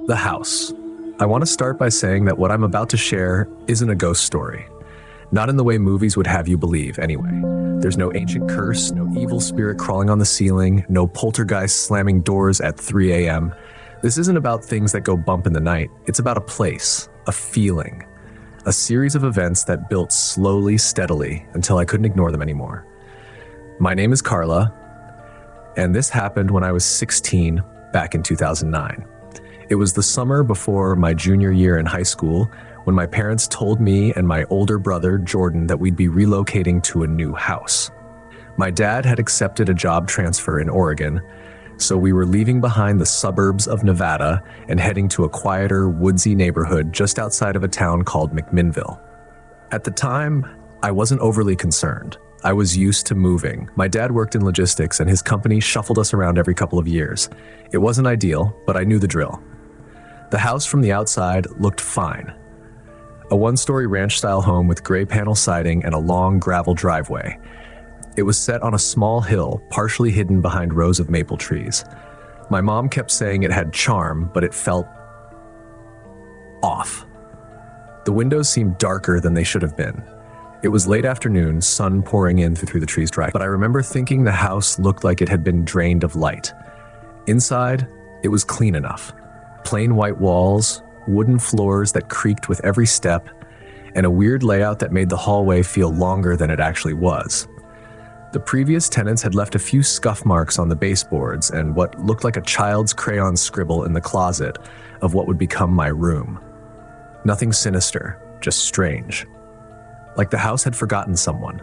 The house. I want to start by saying that what I'm about to share isn't a ghost story. Not in the way movies would have you believe, anyway. There's no ancient curse, no evil spirit crawling on the ceiling, no poltergeist slamming doors at 3 a.m. This isn't about things that go bump in the night. It's about a place, a feeling, a series of events that built slowly, steadily, until I couldn't ignore them anymore. My name is Carla, and this happened when I was 16, back in 2009. It was the summer before my junior year in high school when my parents told me and my older brother, Jordan, that we'd be relocating to a new house. My dad had accepted a job transfer in Oregon, so we were leaving behind the suburbs of Nevada and heading to a quieter, woodsy neighborhood just outside of a town called McMinnville. At the time, I wasn't overly concerned. I was used to moving. My dad worked in logistics and his company shuffled us around every couple of years. It wasn't ideal, but I knew the drill. The house from the outside looked fine. A one-story ranch-style home with gray panel siding and a long gravel driveway. It was set on a small hill, partially hidden behind rows of maple trees. My mom kept saying it had charm, but it felt off. The windows seemed darker than they should have been. It was late afternoon, sun pouring in through the trees dry, but I remember thinking the house looked like it had been drained of light. Inside, it was clean enough. Plain white walls, wooden floors that creaked with every step, and a weird layout that made the hallway feel longer than it actually was. The previous tenants had left a few scuff marks on the baseboards and what looked like a child's crayon scribble in the closet of what would become my room. Nothing sinister, just strange. Like the house had forgotten someone.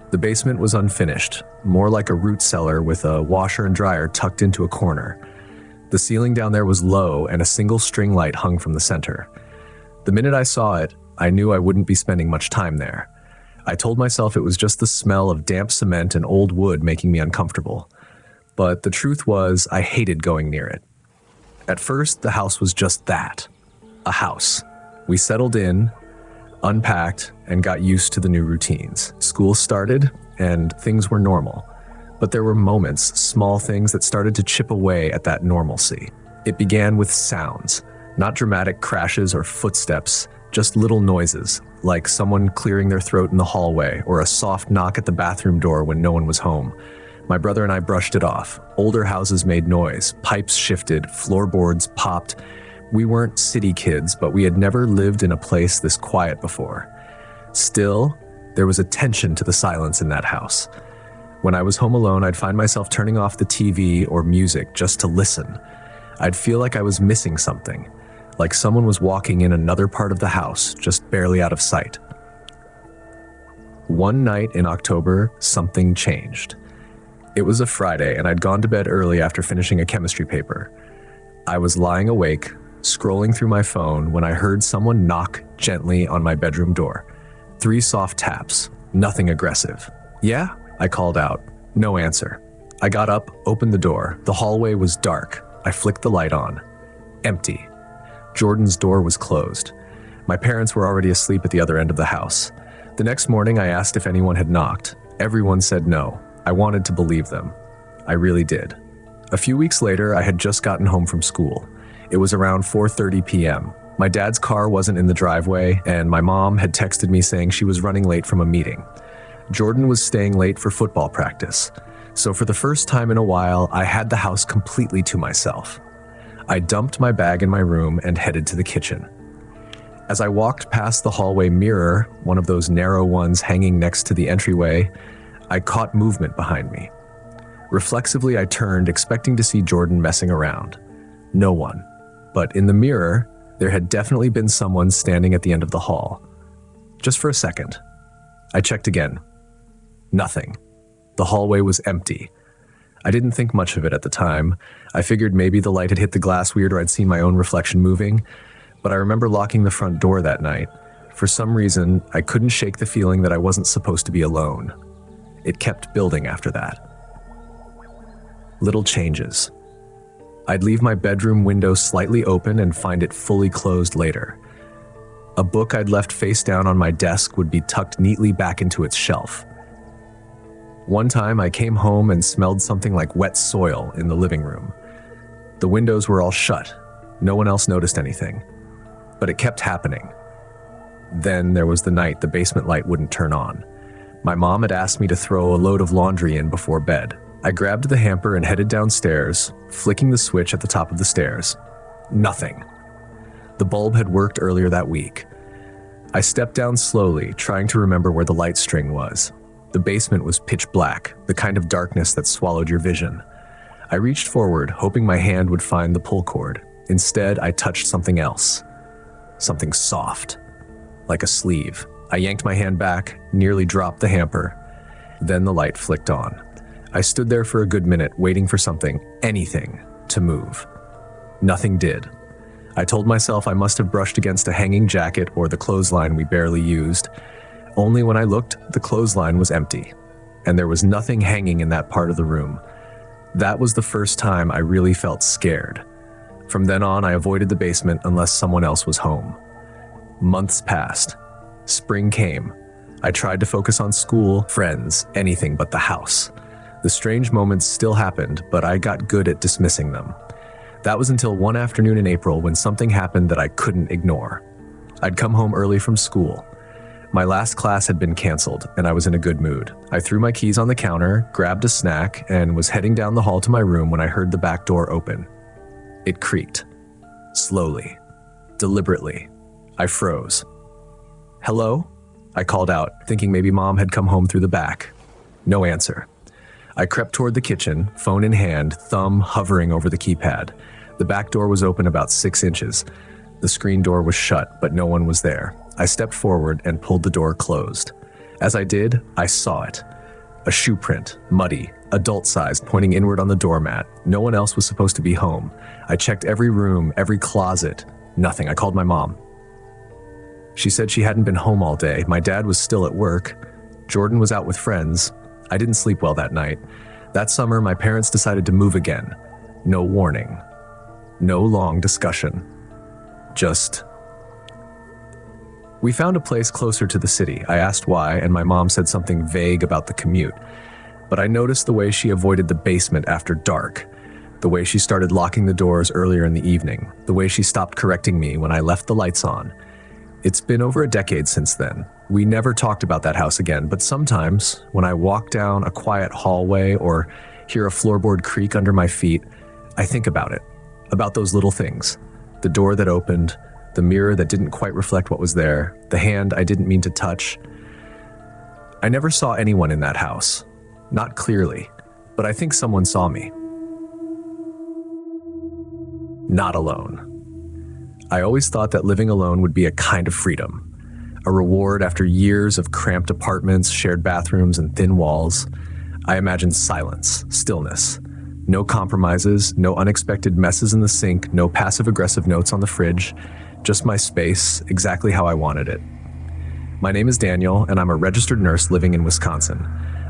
The basement was unfinished, more like a root cellar with a washer and dryer tucked into a corner. The ceiling down there was low and a single string light hung from the center. The minute I saw it, I knew I wouldn't be spending much time there. I told myself it was just the smell of damp cement and old wood making me uncomfortable. But the truth was, I hated going near it. At first, the house was just that, a house. We settled in, unpacked, and got used to the new routines. School started, and things were normal. But there were moments, small things that started to chip away at that normalcy. It began with sounds, not dramatic crashes or footsteps, just little noises, like someone clearing their throat in the hallway or a soft knock at the bathroom door when no one was home. My brother and I brushed it off. Older houses made noise, pipes shifted, floorboards popped. We weren't city kids, but we had never lived in a place this quiet before. Still, there was a tension to the silence in that house. When I was home alone, I'd find myself turning off the TV or music just to listen. I'd feel like I was missing something, like someone was walking in another part of the house, just barely out of sight. One night in October, something changed. It was a Friday, and I'd gone to bed early after finishing a chemistry paper. I was lying awake, scrolling through my phone, when I heard someone knock gently on my bedroom door. 3 soft taps, nothing aggressive. "Yeah?" I called out. No answer. I got up, opened the door. The hallway was dark. I flicked the light on. Empty. Jordan's door was closed. My parents were already asleep at the other end of the house. The next morning, I asked if anyone had knocked. Everyone said no. I wanted to believe them. I really did. A few weeks later, I had just gotten home from school. It was around 4:30 p.m. My dad's car wasn't in the driveway, and my mom had texted me saying she was running late from a meeting. Jordan was staying late for football practice, so for the first time in a while, I had the house completely to myself. I dumped my bag in my room and headed to the kitchen. As I walked past the hallway mirror, one of those narrow ones hanging next to the entryway, I caught movement behind me. Reflexively, I turned, expecting to see Jordan messing around. No one. But in the mirror, there had definitely been someone standing at the end of the hall. Just for a second. I checked again. Nothing. The hallway was empty. I didn't think much of it at the time. I figured maybe the light had hit the glass weird or I'd seen my own reflection moving. But I remember locking the front door that night. For some reason, I couldn't shake the feeling that I wasn't supposed to be alone. It kept building after that. Little changes. I'd leave my bedroom window slightly open and find it fully closed later. A book I'd left face down on my desk would be tucked neatly back into its shelf. One time I came home and smelled something like wet soil in the living room. The windows were all shut, No one else noticed anything. But it kept happening. Then there was the night the basement light wouldn't turn on. My mom had asked me to throw a load of laundry in before bed. I grabbed the hamper and headed downstairs, flicking the switch at the top of the stairs. Nothing. The bulb had worked earlier that week. I stepped down slowly, trying to remember where the light string was. The basement was pitch black, the kind of darkness that swallowed your vision. I reached forward, hoping my hand would find the pull cord. Instead, I touched something else. Something soft, like a sleeve. I yanked my hand back, nearly dropped the hamper. Then the light flicked on. I stood there for a good minute, waiting for something, anything, to move. Nothing did. I told myself I must have brushed against a hanging jacket or the clothesline we barely used. Only when I looked, the clothesline was empty, and there was nothing hanging in that part of the room. That was the first time I really felt scared. From then on, I avoided the basement unless someone else was home. Months passed. Spring came. I tried to focus on school, friends, anything but the house. The strange moments still happened, but I got good at dismissing them. That was until one afternoon in April when something happened that I couldn't ignore. I'd come home early from school. My last class had been canceled, and I was in a good mood. I threw my keys on the counter, grabbed a snack, and was heading down the hall to my room when I heard the back door open. It creaked. Slowly. Deliberately. I froze. "Hello?" I called out, thinking maybe Mom had come home through the back. No answer. I crept toward the kitchen, phone in hand, thumb hovering over the keypad. The back door was open about 6 inches. The screen door was shut, but no one was there. I stepped forward and pulled the door closed. As I did, I saw it. A shoe print, muddy, adult-sized, pointing inward on the doormat. No one else was supposed to be home. I checked every room, every closet. Nothing. I called my mom. She said she hadn't been home all day. My dad was still at work. Jordan was out with friends. I didn't sleep well that night. That summer, my parents decided to move again. No warning. No long discussion. Just... We found a place closer to the city. I asked why, and my mom said something vague about the commute. But I noticed the way she avoided the basement after dark, the way she started locking the doors earlier in the evening, the way she stopped correcting me when I left the lights on. It's been over a decade since then. We never talked about that house again, but sometimes, when I walk down a quiet hallway or hear a floorboard creak under my feet, I think about it, about those little things. The door that opened, the mirror that didn't quite reflect what was there, the hand I didn't mean to touch. I never saw anyone in that house. Not clearly, but I think someone saw me. Not alone. I always thought that living alone would be a kind of freedom, a reward after years of cramped apartments, shared bathrooms, and thin walls. I imagined silence, stillness, no compromises, no unexpected messes in the sink, no passive-aggressive notes on the fridge, just my space, exactly how I wanted it. My name is Daniel, and I'm a registered nurse living in Wisconsin.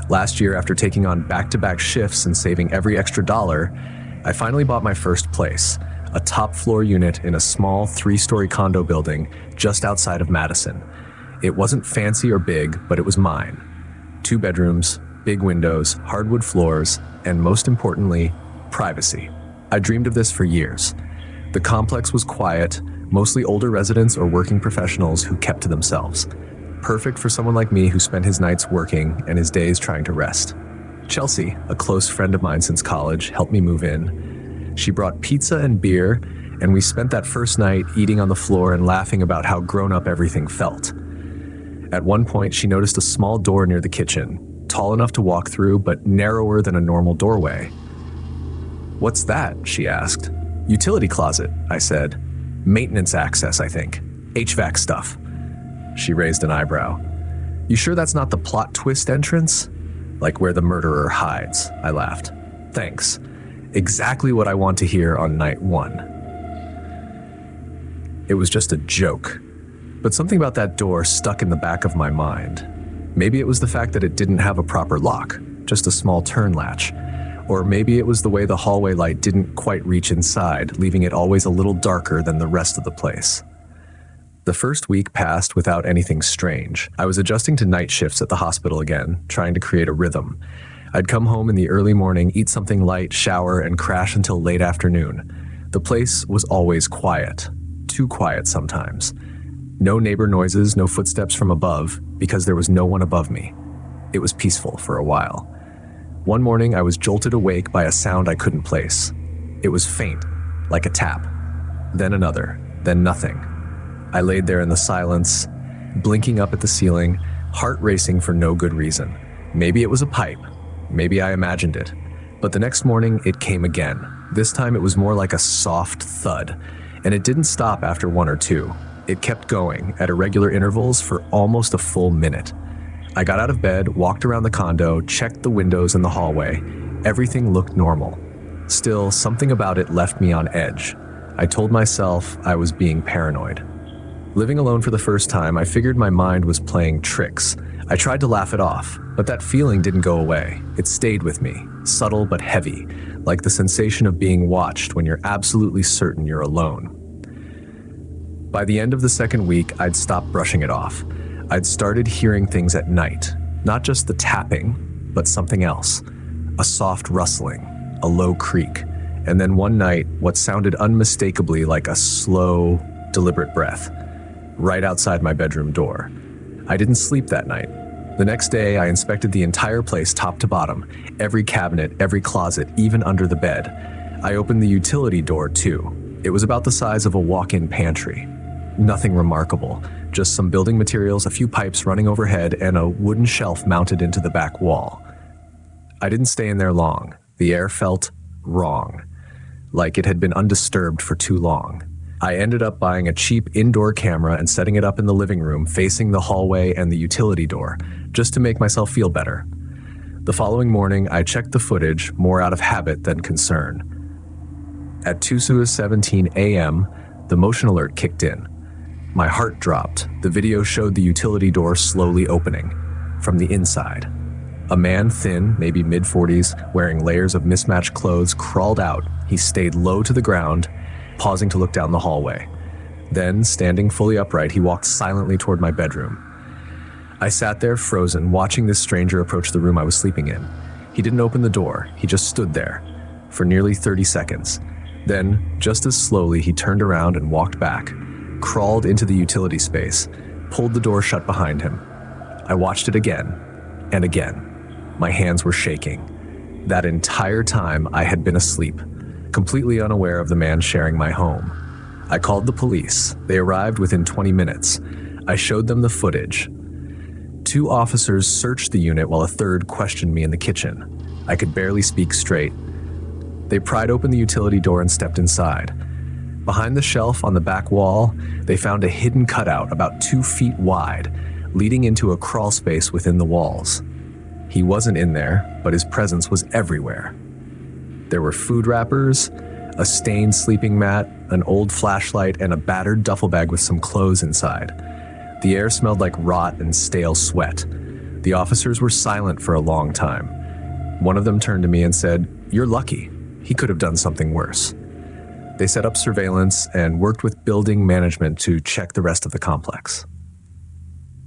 Last year, after taking on back-to-back shifts and saving every extra dollar, I finally bought my first place, a top-floor unit in a small 3-story condo building just outside of Madison. It wasn't fancy or big, but it was mine. 2 bedrooms, big windows, hardwood floors, and most importantly, privacy. I dreamed of this for years. The complex was quiet, mostly older residents or working professionals who kept to themselves. Perfect for someone like me who spent his nights working and his days trying to rest. Chelsea, a close friend of mine since college, helped me move in. She brought pizza and beer, and we spent that first night eating on the floor and laughing about how grown-up everything felt. At one point, she noticed a small door near the kitchen, tall enough to walk through, but narrower than a normal doorway. "What's that?" she asked. "Utility closet," I said. "Maintenance access, I think. HVAC stuff." She raised an eyebrow. "You sure that's not the plot twist entrance? Like where the murderer hides," I laughed. "Thanks. Exactly what I want to hear on night 1. It was just a joke, but something about that door stuck in the back of my mind. Maybe it was the fact that it didn't have a proper lock, just a small turn latch. Or maybe it was the way the hallway light didn't quite reach inside, leaving it always a little darker than the rest of the place. The first week passed without anything strange. I was adjusting to night shifts at the hospital again, trying to create a rhythm. I'd come home in the early morning, eat something light, shower, and crash until late afternoon. The place was always quiet, too quiet sometimes. No neighbor noises, no footsteps from above, because there was no one above me. It was peaceful for a while. One morning, I was jolted awake by a sound I couldn't place. It was faint, like a tap. Then another, then nothing. I laid there in the silence, blinking up at the ceiling, heart racing for no good reason. Maybe it was a pipe. Maybe I imagined it. But the next morning, it came again. This time it was more like a soft thud, and it didn't stop after one or two. It kept going at irregular intervals for almost a full minute. I got out of bed, walked around the condo, checked the windows in the hallway. Everything looked normal. Still, something about it left me on edge. I told myself I was being paranoid. Living alone for the first time, I figured my mind was playing tricks. I tried to laugh it off, but that feeling didn't go away. It stayed with me, subtle but heavy, like the sensation of being watched when you're absolutely certain you're alone. By the end of the second week, I'd stopped brushing it off. I'd started hearing things at night, not just the tapping, but something else. A soft rustling, a low creak, and then one night, what sounded unmistakably like a slow, deliberate breath, right outside my bedroom door. I didn't sleep that night. The next day, I inspected the entire place top to bottom, every cabinet, every closet, even under the bed. I opened the utility door, too. It was about the size of a walk-in pantry. Nothing remarkable, just some building materials, a few pipes running overhead, and a wooden shelf mounted into the back wall. I didn't stay in there long. The air felt wrong, like it had been undisturbed for too long. I ended up buying a cheap indoor camera and setting it up in the living room, facing the hallway and the utility door, just to make myself feel better. The following morning, I checked the footage, more out of habit than concern. At 2:17 a.m., the motion alert kicked in. My heart dropped. The video showed the utility door slowly opening, from the inside. A man, thin, maybe mid-40s, wearing layers of mismatched clothes, crawled out. He stayed low to the ground, pausing to look down the hallway. Then, standing fully upright, he walked silently toward my bedroom. I sat there frozen, watching this stranger approach the room I was sleeping in. He didn't open the door, he just stood there, for nearly 30 seconds. Then, just as slowly, he turned around and walked back, crawled into the utility space, pulled the door shut behind him. I watched it again, and again. My hands were shaking. That entire time, I had been asleep, completely unaware of the man sharing my home. I called the police. They arrived within 20 minutes. I showed them the footage. 2 officers searched the unit while a third questioned me in the kitchen. I could barely speak straight. They pried open the utility door and stepped inside. Behind the shelf on the back wall, they found a hidden cutout about 2 feet wide, leading into a crawl space within the walls. He wasn't in there, but his presence was everywhere. There were food wrappers, a stained sleeping mat, an old flashlight, and a battered duffel bag with some clothes inside. The air smelled like rot and stale sweat. The officers were silent for a long time. One of them turned to me and said, "You're lucky. He could have done something worse." They set up surveillance and worked with building management to check the rest of the complex.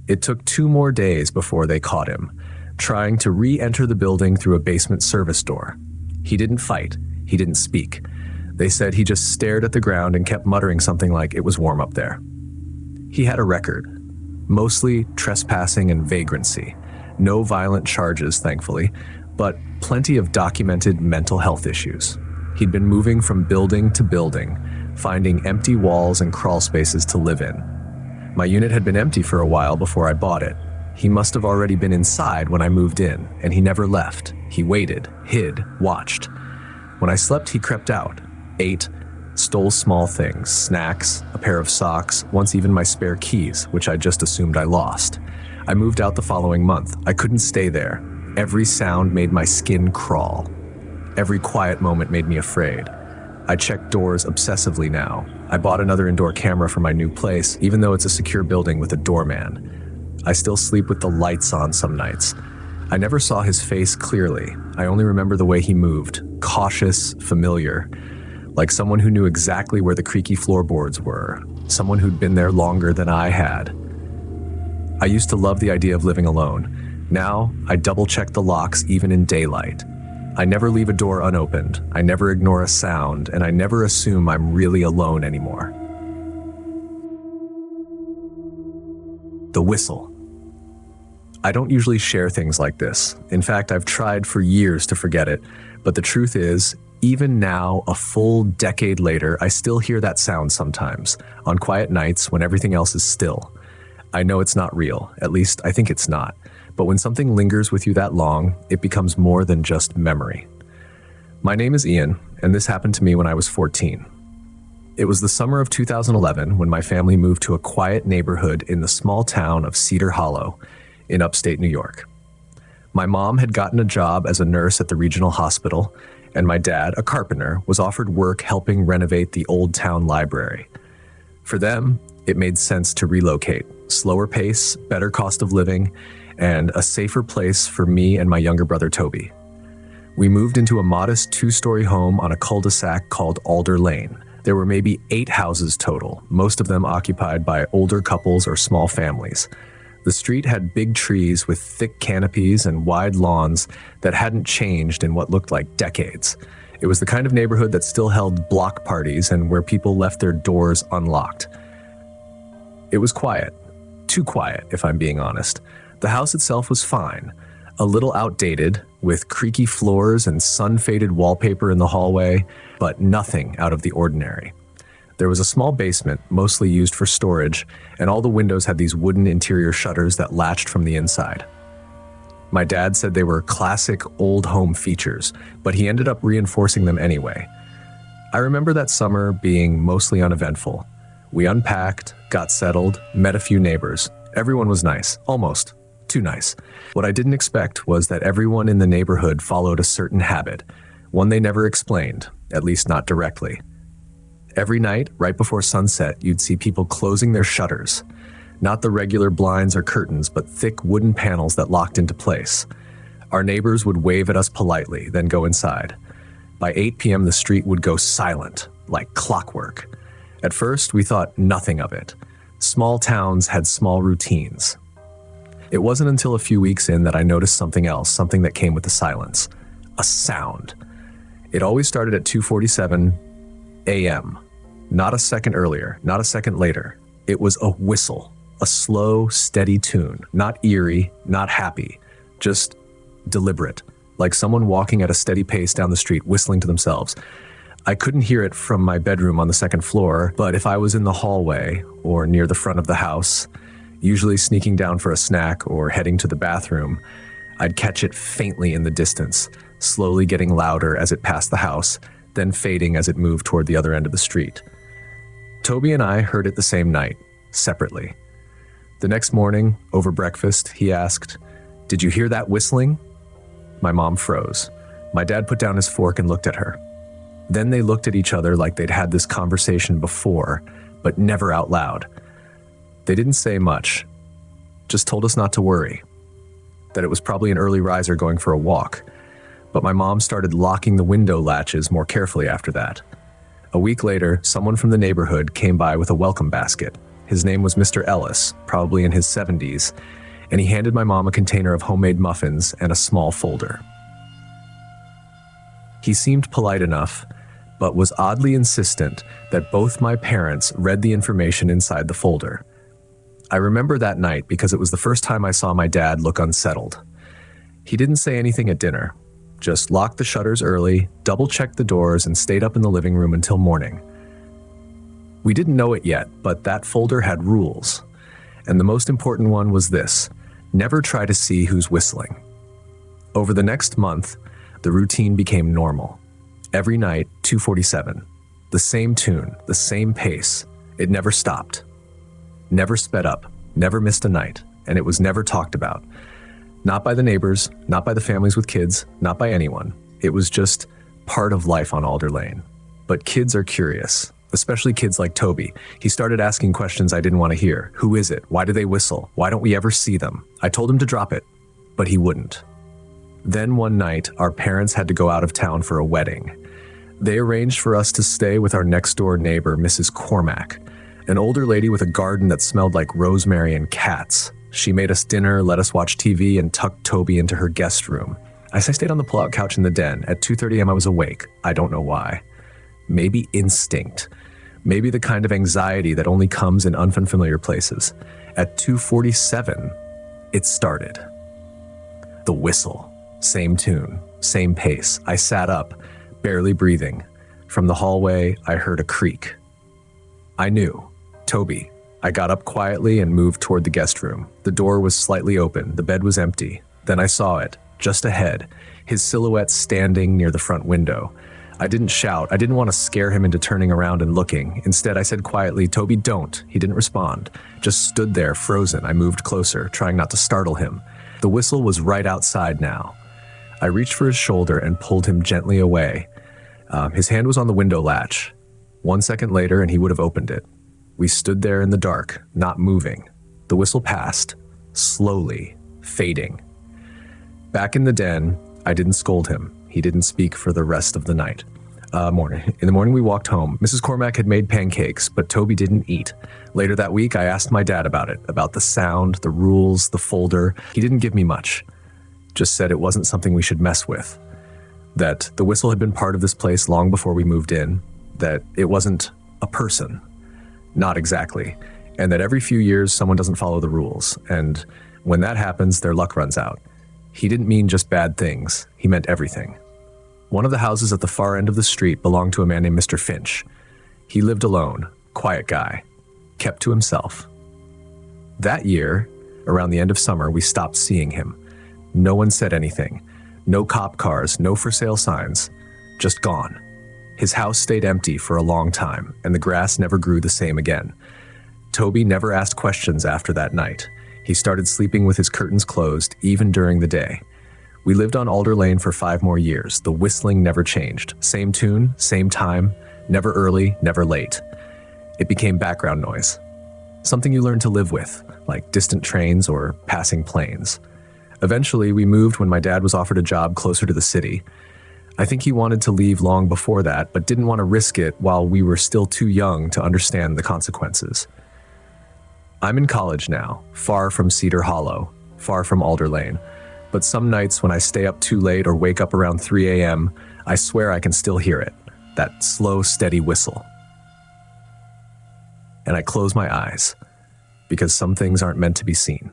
It took 2 more days before they caught him, trying to re-enter the building through a basement service door. He didn't fight. He didn't speak. They said he just stared at the ground and kept muttering something like it was warm up there. He had a record, mostly trespassing and vagrancy. No violent charges, thankfully, but plenty of documented mental health issues. He'd been moving from building to building, finding empty walls and crawl spaces to live in. My unit had been empty for a while before I bought it. He must have already been inside when I moved in, and he never left. He waited, hid, watched. When I slept, he crept out, ate, stole small things, snacks, a pair of socks, once even my spare keys, which I just assumed I lost. I moved out the following month. I couldn't stay there. Every sound made my skin crawl. Every quiet moment made me afraid. I check doors obsessively now. I bought another indoor camera for my new place, even though it's a secure building with a doorman. I still sleep with the lights on some nights. I never saw his face clearly. I only remember the way he moved, cautious, familiar, like someone who knew exactly where the creaky floorboards were, someone who'd been there longer than I had. I used to love the idea of living alone. Now, I double-check the locks even in daylight. I never leave a door unopened, I never ignore a sound, and I never assume I'm really alone anymore. The whistle. I don't usually share things like this. In fact, I've tried for years to forget it, but the truth is, even now, a full decade later, I still hear that sound sometimes, on quiet nights when everything else is still. I know it's not real, at least I think it's not, but when something lingers with you that long, it becomes more than just memory. My name is Ian, and this happened to me when I was 14. It was the summer of 2011 when my family moved to a quiet neighborhood in the small town of Cedar Hollow in upstate New York. My mom had gotten a job as a nurse at the regional hospital, and my dad, a carpenter, was offered work helping renovate the old town library. For them, it made sense to relocate. Slower pace, better cost of living, and a safer place for me and my younger brother Toby. We moved into a modest 2-story home on a cul-de-sac called Alder Lane. There were maybe 8 houses total, most of them occupied by older couples or small families. The street had big trees with thick canopies and wide lawns that hadn't changed in what looked like decades. It was the kind of neighborhood that still held block parties and where people left their doors unlocked. It was quiet. Too quiet, if I'm being honest. The house itself was fine. A little outdated, with creaky floors and sun-faded wallpaper in the hallway, but nothing out of the ordinary. There was a small basement, mostly used for storage, and all the windows had these wooden interior shutters that latched from the inside. My dad said they were classic old home features, but he ended up reinforcing them anyway. I remember that summer being mostly uneventful. We unpacked, got settled, met a few neighbors. Everyone was nice, almost too nice. What I didn't expect was that everyone in the neighborhood followed a certain habit, one they never explained, at least not directly. Every night, right before sunset, you'd see people closing their shutters. Not the regular blinds or curtains, but thick wooden panels that locked into place. Our neighbors would wave at us politely, then go inside. By 8 p.m., the street would go silent, like clockwork. At first, we thought nothing of it. Small towns had small routines. It wasn't until a few weeks in that I noticed something else, something that came with the silence. A sound. It always started at 2:47 a.m. Not a second earlier, not a second later. It was a whistle, a slow, steady tune, not eerie, not happy, just deliberate, like someone walking at a steady pace down the street whistling to themselves. I couldn't hear it from my bedroom on the second floor, but if I was in the hallway or near the front of the house, usually sneaking down for a snack or heading to the bathroom, I'd catch it faintly in the distance, slowly getting louder as it passed the house, then fading as it moved toward the other end of the street. Toby and I heard it the same night, separately. The next morning, over breakfast, he asked, "Did you hear that whistling?" My mom froze. My dad put down his fork and looked at her. Then they looked at each other like they'd had this conversation before, but never out loud. They didn't say much, just told us not to worry, that it was probably an early riser going for a walk. But my mom started locking the window latches more carefully after that. A week later, someone from the neighborhood came by with a welcome basket. His name was Mr. Ellis, probably in his 70s, and he handed my mom a container of homemade muffins and a small folder. He seemed polite enough, but was oddly insistent that both my parents read the information inside the folder. I remember that night because it was the first time I saw my dad look unsettled. He didn't say anything at dinner, just locked the shutters early, double-checked the doors, and stayed up in the living room until morning. We didn't know it yet, but that folder had rules. And the most important one was this: never try to see who's whistling. Over the next month, the routine became normal. Every night, 2:47. The same tune, the same pace. It never stopped. Never sped up, never missed a night, and it was never talked about. Not by the neighbors, not by the families with kids, not by anyone. It was just part of life on Alder Lane. But kids are curious, especially kids like Toby. He started asking questions I didn't want to hear. Who is it? Why do they whistle? Why don't we ever see them? I told him to drop it, but he wouldn't. Then one night, our parents had to go out of town for a wedding. They arranged for us to stay with our next-door neighbor, Mrs. Cormack, an older lady with a garden that smelled like rosemary and cats. She made us dinner, let us watch TV, and tucked Toby into her guest room. I stayed on the pull-out couch in the den. At 2:30 a.m. I was awake. I don't know why. Maybe instinct. Maybe the kind of anxiety that only comes in unfamiliar places. At 2:47, it started. The whistle. Same tune, same pace. I sat up, barely breathing. From the hallway, I heard a creak. I knew. Toby. I got up quietly and moved toward the guest room. The door was slightly open. The bed was empty. Then I saw it, just ahead, his silhouette standing near the front window. I didn't shout. I didn't want to scare him into turning around and looking. Instead, I said quietly, "Toby, don't." He didn't respond, just stood there, frozen. I moved closer, trying not to startle him. The whistle was right outside now. I reached for his shoulder and pulled him gently away. His hand was on the window latch. 1 second later, and he would have opened it. We stood there in the dark, not moving. The whistle passed, slowly, fading. Back in the den, I didn't scold him. He didn't speak for the rest of the night. In the morning we walked home. Mrs. Cormack had made pancakes, but Toby didn't eat. Later that week, I asked my dad about it, about the sound, the rules, the folder. He didn't give me much. Just said it wasn't something we should mess with. That the whistle had been part of this place long before we moved in. That it wasn't a person. Not exactly. And that every few years, someone doesn't follow the rules. And when that happens, their luck runs out. He didn't mean just bad things. He meant everything. One of the houses at the far end of the street belonged to a man named Mr. Finch. He lived alone, quiet guy, kept to himself. That year, around the end of summer, we stopped seeing him. No one said anything. No cop cars, no for sale signs. Just gone. His house stayed empty for a long time, and the grass never grew the same again. Toby never asked questions after that night. He started sleeping with his curtains closed, even during the day. We lived on Alder Lane for 5 more years. The whistling never changed. Same tune, same time, never early, never late. It became background noise. Something you learn to live with, like distant trains or passing planes. Eventually, we moved when my dad was offered a job closer to the city. I think he wanted to leave long before that, but didn't want to risk it while we were still too young to understand the consequences. I'm in college now, far from Cedar Hollow, far from Alder Lane. But some nights when I stay up too late or wake up around 3 a.m., I swear I can still hear it, that slow, steady whistle. And I close my eyes, because some things aren't meant to be seen.